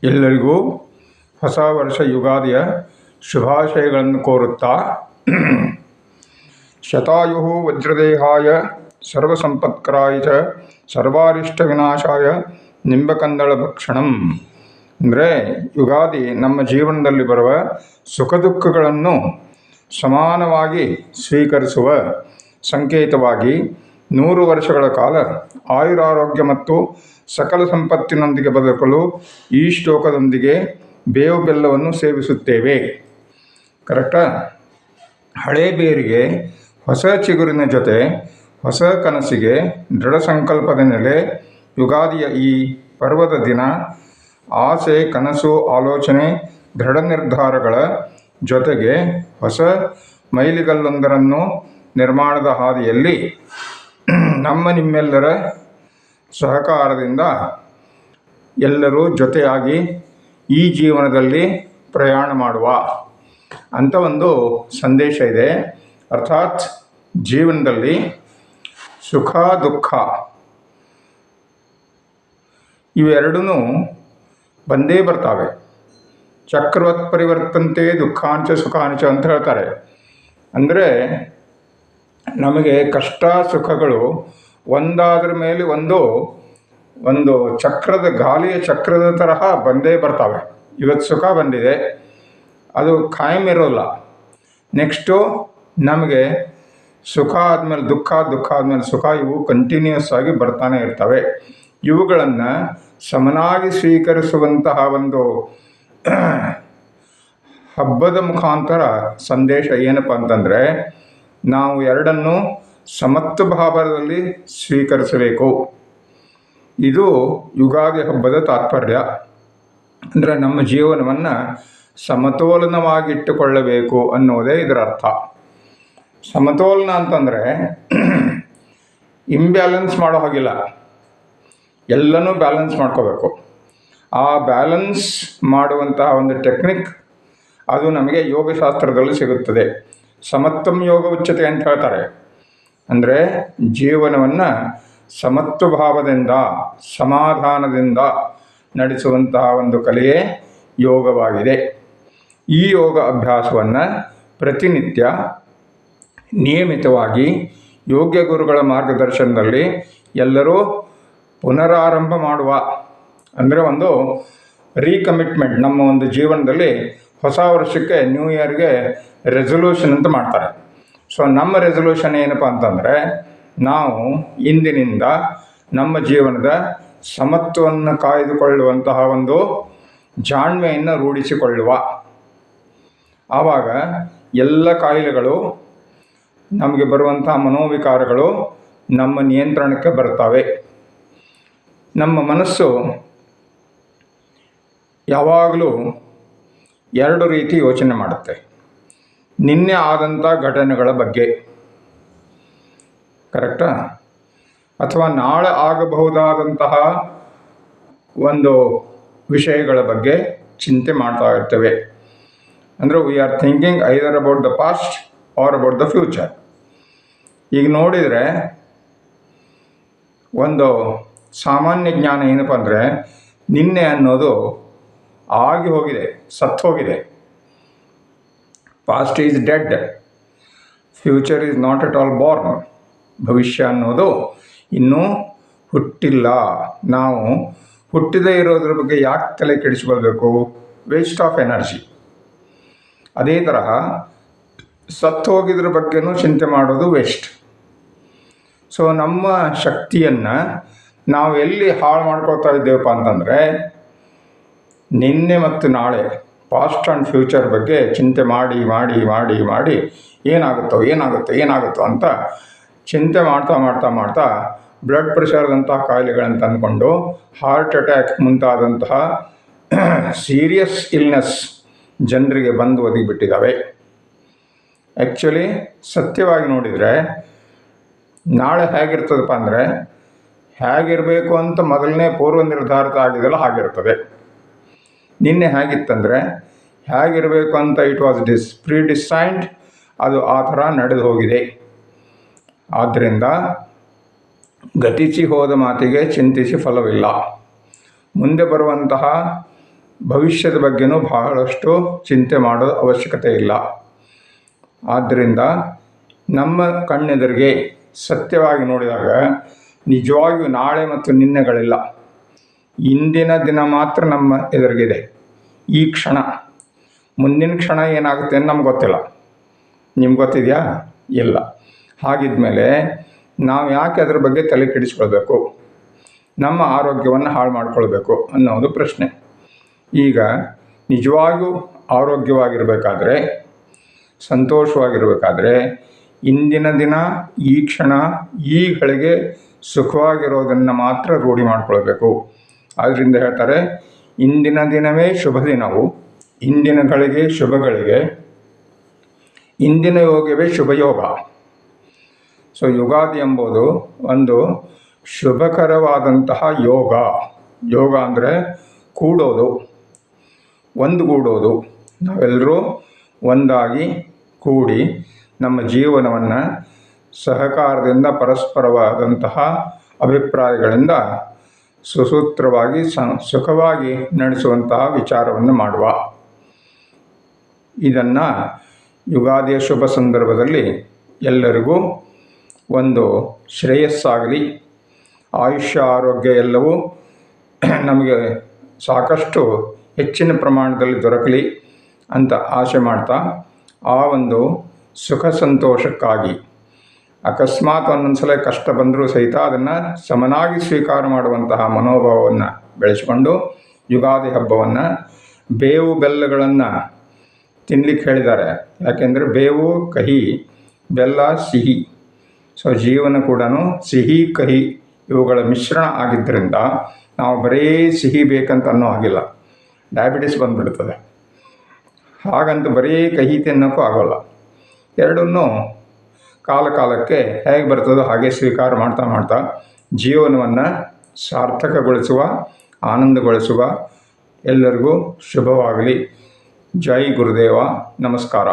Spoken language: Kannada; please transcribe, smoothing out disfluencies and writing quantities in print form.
ಎಲ್ಲರಿಗೂ ಹೊಸ ವರ್ಷ ಯುಗಾದಿಯ ಶುಭಾಶಯಗಳನ್ನು ಕೋರುತ್ತಾ ಶತಾಯು ವಜ್ರದೇಹಾಯ ಸರ್ವಸಂಪತ್ಕರಾಯ ಚ ಸರ್ವಾರಿಷ್ಟ ವಿನಾಶಾಯ ನಿಂಬಕಂದಳ ಭಕ್ಷಣಂ. ಅಂದರೆ ಯುಗಾದಿ ನಮ್ಮ ಜೀವನದಲ್ಲಿ ಬರುವ ಸುಖ ದುಃಖಗಳನ್ನು ಸಮಾನವಾಗಿ ಸ್ವೀಕರಿಸುವ ಸಂಕೇತವಾಗಿ 100 ವರ್ಷಗಳ ಕಾಲ ಆಯುರಾರೋಗ್ಯ ಮತ್ತು ಸಕಲ ಸಂಪತ್ತಿನೊಂದಿಗೆ ಬದುಕಲು ಈ ಶ್ಲೋಕದೊಂದಿಗೆ ಬೇವು ಬೆಲ್ಲವನ್ನು ಸೇವಿಸುತ್ತೇವೆ. ಕರೆಕ್ಟಾ? ಹಳೆ ಬೇರಿಗೆ ಹೊಸ ಚಿಗುರಿನ ಜೊತೆ ಹೊಸ ಕನಸಿಗೆ ದೃಢ ಸಂಕಲ್ಪದ ನೆಲೆ ಯುಗಾದಿಯ ಈ ಪರ್ವದ ದಿನ. ಆಸೆ, ಕನಸು, ಆಲೋಚನೆ, ದೃಢ ನಿರ್ಧಾರಗಳ ಜೊತೆಗೆ ಹೊಸ ಮೈಲಿಗಲ್ಲೊಂದರನ್ನು ನಿರ್ಮಾಣದ ಹಾದಿಯಲ್ಲಿ ನಿಮ್ಮೆಲ್ಲರ ಸಹಕಾರದಿಂದ ಎಲ್ಲರೂ ಜೊತೆಯಾಗಿ ಈ ಜೀವನದಲ್ಲಿ ಪ್ರಯಾಣ ಮಾಡುವ ಅಂತ ಒಂದು ಸಂದೇಶ ಇದೆ. ಅರ್ಥಾತ್ ಜೀವನದಲ್ಲಿ ಸುಖ ದುಃಖ ಇವೆರಡೂ ಬಂದೇ ಬರ್ತಾವೆ. ಚಕ್ರವತ್ ಪರಿವರ್ತಂತೆ ದುಃಖಾಂಚ ಸುಖಾಂಚ ಅಂತ ಹೇಳ್ತಾರೆ. ಅಂದರೆ ನಮಗೆ ಕಷ್ಟ ಸುಖಗಳು ಒಂದಾದ್ರ ಮೇಲೆ ಒಂದು ಚಕ್ರದ ಗಾಲಿಯ ಚಕ್ರದ ತರಹ ಬಂದೇ ಬರ್ತಾವೆ. ಇವತ್ತು ಸುಖ ಬಂದಿದೆ, ಅದು ಖಾಯಂ ಇರೋಲ್ಲ. ನೆಕ್ಸ್ಟು ನಮಗೆ ಸುಖ ಆದಮೇಲೆ ದುಃಖ, ದುಃಖ ಆದಮೇಲೆ ಸುಖ, ಇವು ಕಂಟಿನ್ಯೂಸ್ ಆಗಿ ಬರ್ತಾನೆ ಇರ್ತವೆ. ಇವುಗಳನ್ನು ಸಮನಾಗಿ ಸ್ವೀಕರಿಸುವಂತಹ ಒಂದು ಹಬ್ಬದ ಮುಖಾಂತರ ಸಂದೇಶ ಏನಪ್ಪ ಅಂತಂದರೆ, ನಾವು ಎರಡನ್ನು ಸಮತ್ವ ಭಾವದಲ್ಲಿ ಸ್ವೀಕರಿಸಬೇಕು. ಇದು ಯುಗಾದಿ ಹಬ್ಬದ ತಾತ್ಪರ್ಯ. ಅಂದರೆ ನಮ್ಮ ಜೀವನವನ್ನು ಸಮತೋಲನವಾಗಿಟ್ಟುಕೊಳ್ಳಬೇಕು ಅನ್ನೋದೇ ಇದರ ಅರ್ಥ. ಸಮತೋಲನ ಅಂತಂದರೆ ಇಂಬ್ಯಾಲೆನ್ಸ್ ಮಾಡೋ ಹಾಗಿಲ್ಲ, ಎಲ್ಲನೂ ಬ್ಯಾಲೆನ್ಸ್ ಮಾಡ್ಕೋಬೇಕು. ಆ ಬ್ಯಾಲೆನ್ಸ್ ಮಾಡುವಂತಹ ಒಂದು ಟೆಕ್ನಿಕ್ ಅದು ನಮಗೆ ಯೋಗಶಾಸ್ತ್ರದಲ್ಲಿ ಸಿಗುತ್ತದೆ. ಸಮತ್ವಂ ಯೋಗ ಉಚ್ಯತೆ ಅಂತ ಹೇಳ್ತಾರೆ. ಅಂದರೆ ಜೀವನವನ್ನು ಸಮತ್ವ ಭಾವದಿಂದ, ಸಮಾಧಾನದಿಂದ ನಡೆಸುವಂತಹ ಒಂದು ಕಲೆಯೇ ಯೋಗವಾಗಿದೆ. ಈ ಯೋಗ ಅಭ್ಯಾಸವನ್ನು ಪ್ರತಿನಿತ್ಯ ನಿಯಮಿತವಾಗಿ ಯೋಗ್ಯ ಗುರುಗಳ ಮಾರ್ಗದರ್ಶನದಲ್ಲಿ ಎಲ್ಲರೂ ಪುನರಾರಂಭ ಮಾಡುವ, ಅಂದರೆ ಒಂದು ರೀಕಮಿಟ್ಮೆಂಟ್. ನಮ್ಮ ಒಂದು ಜೀವನದಲ್ಲಿ ಹೊಸ ವರ್ಷಕ್ಕೆ, ನ್ಯೂ ಇಯರ್ಗೆ ರೆಸೊಲ್ಯೂಷನ್ ಅಂತ ಮಾಡ್ತಾರೆ. ಸೊ ನಮ್ಮ ರೆಸೊಲ್ಯೂಷನ್ ಏನಪ್ಪ ಅಂತಂದರೆ, ನಾವು ಇಂದಿನಿಂದ ನಮ್ಮ ಜೀವನದ ಸಮತ್ವವನ್ನು ಕಾಯ್ದುಕೊಳ್ಳುವಂತಹ ಒಂದು ಜಾಣ್ಮೆಯನ್ನು ರೂಢಿಸಿಕೊಳ್ಳುವ. ಆವಾಗ ಎಲ್ಲ ಕಾಯಿಲೆಗಳು, ನಮಗೆ ಬರುವಂತಹ ಮನೋವಿಕಾರಗಳು ನಮ್ಮ ನಿಯಂತ್ರಣಕ್ಕೆ ಬರ್ತವೆ. ನಮ್ಮ ಮನಸ್ಸು ಯಾವಾಗಲೂ 2 ರೀತಿ ಯೋಚನೆ ಮಾಡುತ್ತೆ. ನಿನ್ನೆ ಆದಂಥ ಘಟನೆಗಳ ಬಗ್ಗೆ, ಕರೆಕ್ಟಾ? ಅಥವಾ ನಾಳೆ ಆಗಬಹುದಾದಂತಹ ಒಂದು ವಿಷಯಗಳ ಬಗ್ಗೆ ಚಿಂತೆ ಮಾಡ್ತಾ ಇರ್ತೇವೆ. ಅಂದರೆ we are thinking either about the past R about the future. ಈಗ ನೋಡಿದರೆ ಒಂದು ಸಾಮಾನ್ಯ ಜ್ಞಾನ ಏನಪ್ಪ ಅಂದರೆ, ನಿನ್ನೆ ಅನ್ನೋದು ಆಗಿ ಹೋಗಿದೆ, ಸತ್ತು ಹೋಗಿದೆ. Past is dead, future is not at all Born. ಭವಿಷ್ಯ ಅನ್ನೋದು ಇನ್ನೂ ಹುಟ್ಟಿಲ್ಲ. ನಾವು ಹುಟ್ಟಿದೇ ಇರೋದ್ರ ಬಗ್ಗೆ ಯಾಕೆ ತಲೆ ಕೆಡಿಸ್ಕೊಳ್ಬೇಕು? Waste of energy. ಅದೇ ತರಹ ಸತ್ತು ಹೋಗಿದ್ರ ಬಗ್ಗೆನೂ ಚಿಂತೆ ಮಾಡೋದು ವೇಸ್ಟ್. ಸೊ ನಮ್ಮ ಶಕ್ತಿಯನ್ನು ನಾವು ಎಲ್ಲಿ ಹಾಳು ಮಾಡ್ಕೊಳ್ತಾ ಇದ್ದೇವಪ್ಪ ಅಂತಂದರೆ, ನಿನ್ನೆ ಮತ್ತು ನಾಳೆ, ಪಾಸ್ಟ್ ಆ್ಯಂಡ್ ಫ್ಯೂಚರ್ ಬಗ್ಗೆ ಚಿಂತೆ ಮಾಡಿ ಮಾಡಿ ಮಾಡಿ ಮಾಡಿ ಏನಾಗುತ್ತೋ ಅಂತ ಚಿಂತೆ ಮಾಡ್ತಾ ಬ್ಲಡ್ ಪ್ರೆಷರ್ದಂತಹ ಕಾಯಿಲೆಗಳನ್ನು ತಂದುಕೊಂಡು ಹಾರ್ಟ್ ಅಟ್ಯಾಕ್ ಮುಂತಾದಂತಹ ಸೀರಿಯಸ್ ಇಲ್ನೆಸ್ ಜನರಿಗೆ ಬಂದು ಒದಗಿಬಿಟ್ಟಿದ್ದಾವೆ. ಆ್ಯಕ್ಚುಲಿ ಸತ್ಯವಾಗಿ ನೋಡಿದರೆ ನಾಳೆ ಹೇಗಿರ್ತದಪ್ಪ ಅಂದರೆ, ಹೇಗಿರಬೇಕು ಅಂತ ಮೊದಲನೇ ಪೂರ್ವ ನಿರ್ಧಾರಿತ ಆಗಿದೆಲ್ಲ ಹಾಗಿರ್ತದೆ. ನಿನ್ನೆ ಹೇಗಿತ್ತಂದರೆ ಹೇಗಿರಬೇಕು ಅಂತ ಇಟ್ ವಾಸ್ ಪ್ರೀಡಿಸೈನ್ಡ್, ಅದು ಆ ಥರ ನಡೆದು ಹೋಗಿದೆ. ಆದ್ದರಿಂದ ಗತಿಸಿ ಹೋದ ಮಾತಿಗೆ ಚಿಂತಿಸಿ ಫಲವಿಲ್ಲ. ಮುಂದೆ ಬರುವಂತಹ ಭವಿಷ್ಯದ ಬಗ್ಗೆನೂ ಬಹಳಷ್ಟು ಚಿಂತೆ ಮಾಡೋ ಅವಶ್ಯಕತೆ ಇಲ್ಲ. ಆದ್ದರಿಂದ ನಮ್ಮ ಕಣ್ಣೆದುರಿಗೆ ಸತ್ಯವಾಗಿ ನೋಡಿದಾಗ ನಿಜವಾಗಿಯೂ ನಾಳೆ ಮತ್ತು ನಿನ್ನೆಗಳಿಲ್ಲ. ಇಂದಿನ ದಿನ ಮಾತ್ರ ನಮ್ಮ ಎದುರಿಗಿದೆ, ಈ ಕ್ಷಣ. ಮುಂದಿನ ಕ್ಷಣ ಏನಾಗುತ್ತೆ ಅಂತ ನಮ್ಗೆ ಗೊತ್ತಿಲ್ಲ. ನಿಮ್ಗೆ ಗೊತ್ತಿದೆಯಾ? ಇಲ್ಲ. ಹಾಗಿದ್ಮೇಲೆ ನಾವು ಯಾಕೆ ಅದರ ಬಗ್ಗೆ ತಲೆ ಕೆಡಿಸ್ಕೊಳ್ಬೇಕು, ನಮ್ಮ ಆರೋಗ್ಯವನ್ನು ಹಾಳು ಮಾಡಿಕೊಳ್ಬೇಕು ಅನ್ನೋದು ಪ್ರಶ್ನೆ. ಈಗ ನಿಜವಾಗಿಯೂ ಆರೋಗ್ಯವಾಗಿರಬೇಕಾದ್ರೆ, ಸಂತೋಷವಾಗಿರಬೇಕಾದ್ರೆ ಇಂದಿನ ದಿನ, ಈ ಕ್ಷಣ, ಈ ಗಳಿಗೆ ಸುಖವಾಗಿರೋದನ್ನು ಮಾತ್ರ ರೂಢಿ ಮಾಡಿಕೊಳ್ಬೇಕು. ಆದ್ದರಿಂದ ಹೇಳ್ತಾರೆ, ಇಂದಿನ ದಿನವೇ ಶುಭ ದಿನವು, ಇಂದಿನ ಗಳಿಗೆ ಶುಭಗಳಿಗೆ, ಇಂದಿನ ಯೋಗವೇ ಶುಭಯೋಗ. ಸೊ ಯುಗಾದಿ ಎಂಬುದು ಒಂದು ಶುಭಕರವಾದಂತಹ ಯೋಗ. ಯೋಗ ಅಂದರೆ ಕೂಡೋದು, ಒಂದುಗೂಡೋದು. ನಾವೆಲ್ಲರೂ ಒಂದಾಗಿ ಕೂಡಿ ನಮ್ಮ ಜೀವನವನ್ನು ಸಹಕಾರದಿಂದ, ಪರಸ್ಪರವಾದಂತಹ ಅಭಿಪ್ರಾಯಗಳಿಂದ ಸುಸೂತ್ರವಾಗಿ ಸುಖವಾಗಿ ನಡೆಸುವಂತಹ ವಿಚಾರವನ್ನು ಮಾಡುವ. ಇದನ್ನು ಯುಗಾದಿಯ ಶುಭ ಸಂದರ್ಭದಲ್ಲಿ ಎಲ್ಲರಿಗೂ ಒಂದು ಶ್ರೇಯಸ್ಸಾಗಲಿ, ಆಯುಷ್ಯ ಆರೋಗ್ಯ ಎಲ್ಲವೂ ನಮಗೆ ಸಾಕಷ್ಟು ಹೆಚ್ಚಿನ ಪ್ರಮಾಣದಲ್ಲಿ ದೊರಕಲಿ ಅಂತ ಆಸೆ ಮಾಡ್ತಾ, ಆ ಒಂದು ಸುಖ ಸಂತೋಷಕ್ಕಾಗಿ ಅಕಸ್ಮಾತ್ ಒಂದೊಂದು ಸಲ ಕಷ್ಟ ಬಂದರೂ ಸಹಿತ ಅದನ್ನು ಸಮನಾಗಿ ಸ್ವೀಕಾರ ಮಾಡುವಂತಹ ಮನೋಭಾವವನ್ನು ಬೆಳೆಸಿಕೊಂಡು ಯುಗಾದಿ ಹಬ್ಬವನ್ನು ಬೇವು ಬೆಲ್ಲಗಳನ್ನು ತಿನ್ನಲಿಕ್ಕೆ ಹೇಳಿದ್ದಾರೆ. ಯಾಕೆಂದರೆ ಬೇವು ಕಹಿ, ಬೆಲ್ಲ ಸಿಹಿ. ಸೊ ಜೀವನ ಕೂಡ ಸಿಹಿ ಕಹಿ ಇವುಗಳ ಮಿಶ್ರಣ ಆಗಿದ್ದರಿಂದ ನಾವು ಬರೀ ಸಿಹಿ ಬೇಕಂತ ಅನ್ನೋ ಹಾಗಿಲ್ಲ, ಡಯಾಬಿಟಿಸ್ ಬಂದುಬಿಡ್ತದೆ. ಹಾಗಂತ ಬರೀ ಕಹಿ ತಿನ್ನೋಕ್ಕೂ ಆಗೋಲ್ಲ. ಎರಡನ್ನೂ ಕಾಲಕ್ಕೆ ಹೇಗೆ ಬರ್ತದೋ ಹಾಗೆ ಸ್ವೀಕಾರ ಮಾಡ್ತಾ ಮಾಡ್ತಾ ಜೀವನವನ್ನು ಸಾರ್ಥಕಗೊಳಿಸುವ, ಆನಂದಗೊಳಿಸುವ. ಎಲ್ಲರಿಗೂ ಶುಭವಾಗಲಿ. ಜೈ ಗುರುದೇವ. ನಮಸ್ಕಾರ.